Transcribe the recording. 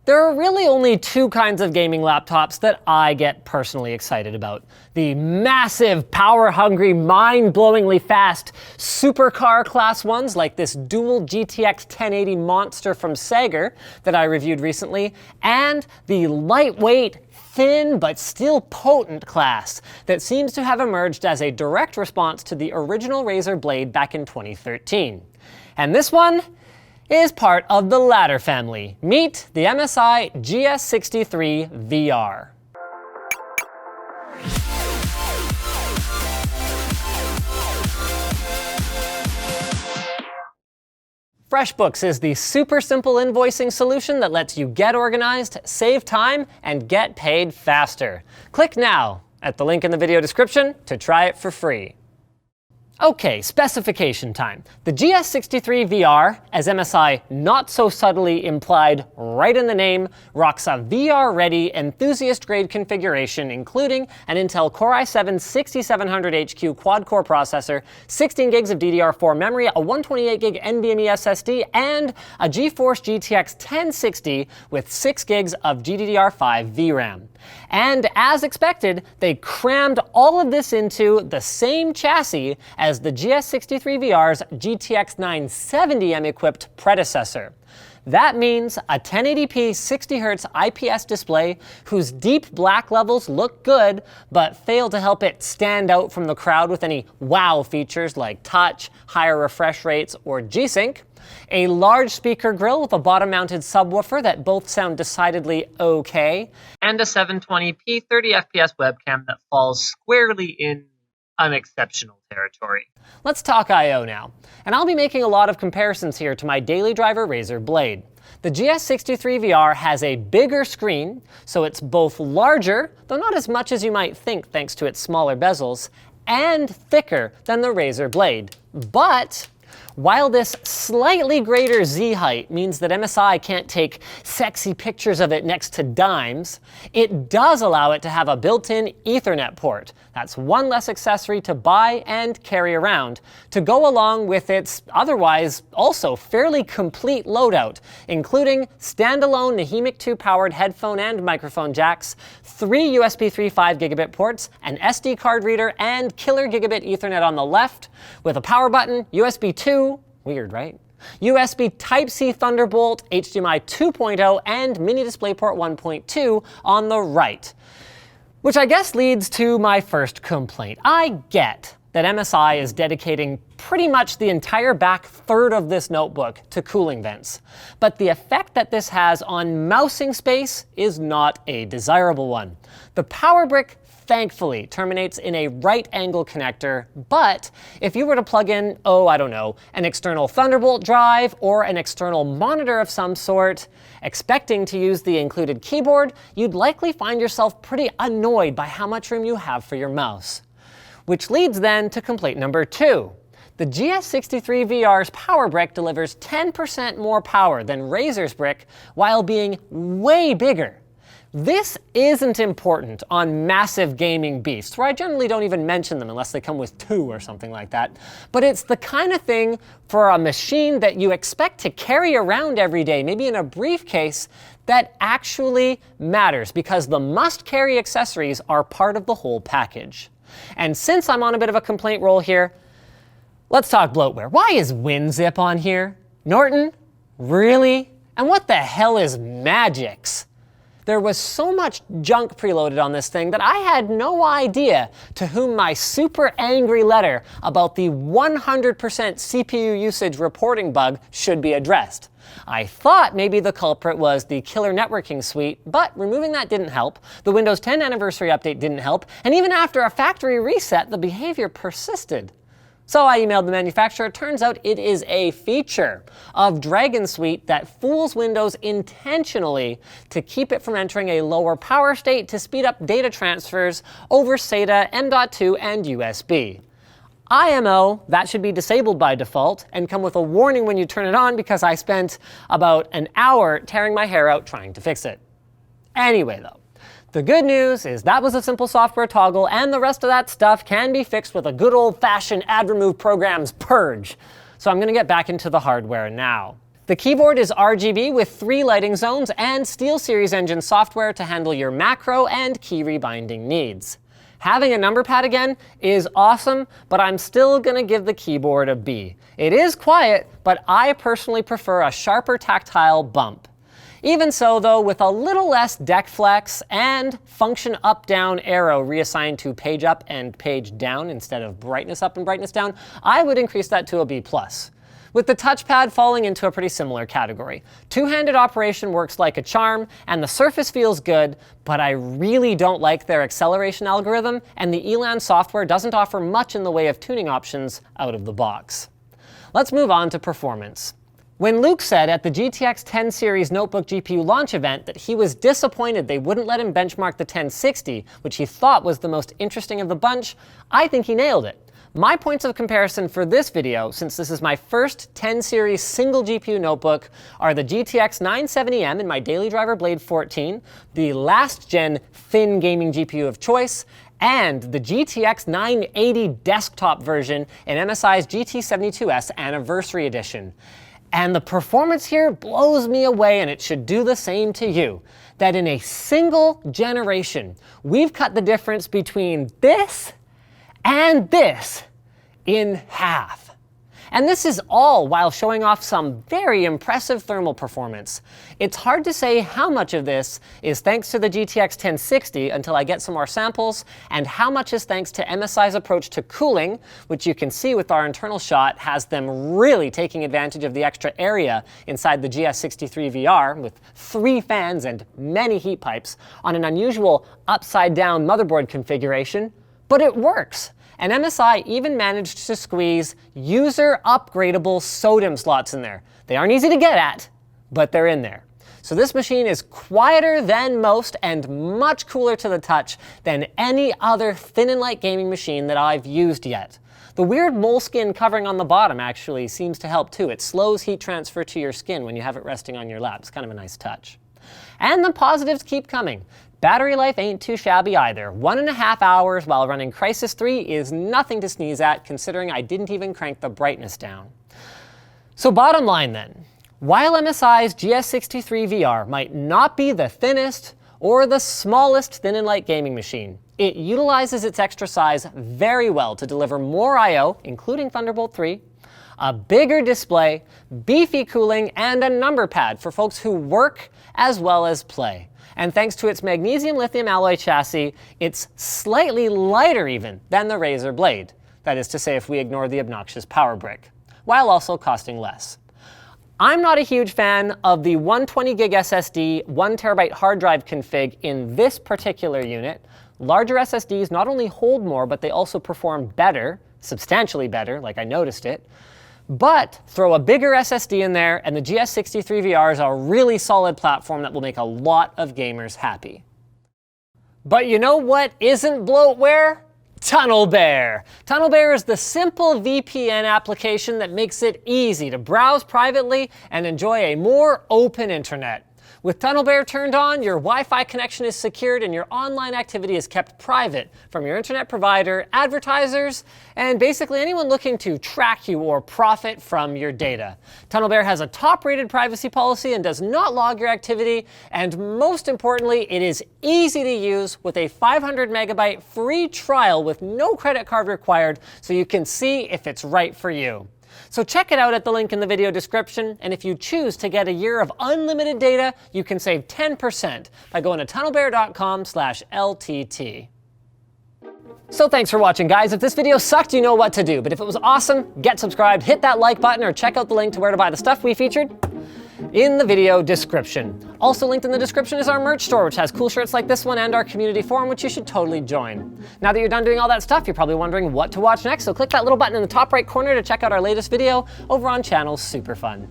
There are really only two kinds of gaming laptops that I get personally excited about. The massive, power-hungry, mind-blowingly fast supercar class ones like this dual GTX 1080 monster from Sager that I reviewed recently, and the lightweight, thin but still potent class that seems to have emerged as a direct response to the original Razer Blade back in 2013. And this one is part of the latter family. Meet the MSI GS63VR. FreshBooks is the super simple invoicing solution that lets you get organized, save time, and get paid faster. Click now at the link in the video description to try it for free. Okay, specification time. The GS63VR, as MSI not so subtly implied right in the name, rocks a VR-ready, enthusiast-grade configuration including an Intel Core i7-6700HQ quad-core processor, 16 gigs of DDR4 memory, a 128 gig NVMe SSD, and a GeForce GTX 1060 with 6 gigs of GDDR5 VRAM. And as expected, they crammed all of this into the same chassis as the GS63VR's GTX 970M equipped predecessor. That means a 1080p 60Hz IPS display whose deep black levels look good, but fail to help it stand out from the crowd with any wow features like touch, higher refresh rates, or G-Sync. A large speaker grille with a bottom-mounted subwoofer that both sound decidedly okay, and a 720p 30fps webcam that falls squarely in unexceptional territory. Let's talk I/O now, and I'll be making a lot of comparisons here to my daily driver Razer Blade. The GS63VR has a bigger screen, so it's both larger, though not as much as you might think thanks to its smaller bezels, and thicker than the Razer Blade. But while this slightly greater Z height means that MSI can't take sexy pictures of it next to dimes, it does allow it to have a built-in Ethernet port. That's one less accessory to buy and carry around, to go along with its otherwise also fairly complete loadout, including standalone Nahimic 2 powered headphone and microphone jacks, 3 USB 3 5GB ports, an SD card reader, and killer gigabit Ethernet on the left, with a power button, USB 2, weird, right? USB Type-C Thunderbolt, HDMI 2.0, and Mini DisplayPort 1.2 on the right. Which I guess leads to my first complaint. I get that MSI is dedicating pretty much the entire back third of this notebook to cooling vents, but the effect that this has on mousing space is not a desirable one. The power brick thankfully terminates in a right angle connector, but if you were to plug in, I don't know, an external Thunderbolt drive or an external monitor of some sort, expecting to use the included keyboard, you'd likely find yourself pretty annoyed by how much room you have for your mouse. Which leads then to complaint number 2. The GS63VR's power brick delivers 10% more power than Razer's brick while being way bigger. This isn't important on massive gaming beasts, where I generally don't even mention them unless they come with 2 or something like that. But it's the kind of thing for a machine that you expect to carry around every day, maybe in a briefcase, that actually matters, because the must-carry accessories are part of the whole package. And since I'm on a bit of a complaint roll here, let's talk bloatware. Why is WinZip on here? Norton? Really? And what the hell is Magix? There was so much junk preloaded on this thing that I had no idea to whom my super angry letter about the 100% CPU usage reporting bug should be addressed. I thought maybe the culprit was the killer networking suite, but removing that didn't help. The Windows 10 anniversary update didn't help, and even after a factory reset, the behavior persisted. So I emailed the manufacturer. Turns out it is a feature of Dragon Suite that fools Windows intentionally to keep it from entering a lower power state to speed up data transfers over SATA, M.2, and USB. IMO, that should be disabled by default and come with a warning when you turn it on, because I spent about an hour tearing my hair out trying to fix it. Anyway though, the good news is that was a simple software toggle, and the rest of that stuff can be fixed with a good old-fashioned add remove program's purge. So I'm going to get back into the hardware now. The keyboard is RGB with 3 lighting zones and SteelSeries engine software to handle your macro and key rebinding needs. Having a number pad again is awesome, but I'm still gonna give the keyboard a B. It is quiet, but I personally prefer a sharper tactile bump. Even so though, with a little less deck flex and function up-down arrow reassigned to page up and page down instead of brightness up and brightness down, I would increase that to a B+. With the touchpad falling into a pretty similar category. Two-handed operation works like a charm, and the surface feels good, but I really don't like their acceleration algorithm, and the Elan software doesn't offer much in the way of tuning options out of the box. Let's move on to performance. When Luke said at the GTX 10 series notebook GPU launch event that he was disappointed they wouldn't let him benchmark the 1060, which he thought was the most interesting of the bunch, I think he nailed it. My points of comparison for this video, since this is my first 10 series single GPU notebook, are the GTX 970M in my Daily Driver Blade 14, the last gen thin gaming GPU of choice, and the GTX 980 desktop version in MSI's GT72S Anniversary Edition. And the performance here blows me away, and it should do the same to you. That in a single generation, we've cut the difference between this and this in half. And this is all while showing off some very impressive thermal performance. It's hard to say how much of this is thanks to the GTX 1060 until I get some more samples, and how much is thanks to MSI's approach to cooling, which you can see with our internal shot has them really taking advantage of the extra area inside the GS63VR with 3 fans and many heat pipes on an unusual upside down motherboard configuration. But it works, and MSI even managed to squeeze user upgradable SODIMM slots in there. They aren't easy to get at, but they're in there. So this machine is quieter than most and much cooler to the touch than any other thin and light gaming machine that I've used yet. The weird moleskin covering on the bottom actually seems to help too. It slows heat transfer to your skin when you have it resting on your lap. It's kind of a nice touch. And the positives keep coming. Battery life ain't too shabby either. 1.5 hours while running Crysis 3 is nothing to sneeze at, considering I didn't even crank the brightness down. So bottom line then, while MSI's GS63VR might not be the thinnest or the smallest thin and light gaming machine, it utilizes its extra size very well to deliver more I/O, including Thunderbolt 3, a bigger display, beefy cooling, and a number pad for folks who work as well as play. And thanks to its magnesium lithium alloy chassis, it's slightly lighter even than the Razer Blade. That is to say, if we ignore the obnoxious power brick, while also costing less. I'm not a huge fan of the 120 gig SSD, 1 terabyte hard drive config in this particular unit. Larger SSDs not only hold more, but they also perform better, substantially better, like I noticed it. But throw a bigger SSD in there, and the GS63VR is a really solid platform that will make a lot of gamers happy. But you know what isn't bloatware? TunnelBear. TunnelBear is the simple VPN application that makes it easy to browse privately and enjoy a more open internet. With TunnelBear turned on, your Wi-Fi connection is secured and your online activity is kept private from your internet provider, advertisers, and basically anyone looking to track you or profit from your data. TunnelBear has a top-rated privacy policy and does not log your activity, and most importantly, it is easy to use with a 500 megabyte free trial with no credit card required, so you can see if it's right for you. So check it out at the link in the video description, and if you choose to get a year of unlimited data, you can save 10% by going to tunnelbear.com/LTT. So thanks for watching, guys. If this video sucked, you know what to do, but if it was awesome, get subscribed, hit that like button, or check out the link to where to buy the stuff we featured in the video description. Also linked in the description is our merch store, which has cool shirts like this one, and our community forum, which you should totally join. Now that you're done doing all that stuff, you're probably wondering what to watch next, so click that little button in the top right corner to check out our latest video over on Channel Superfun.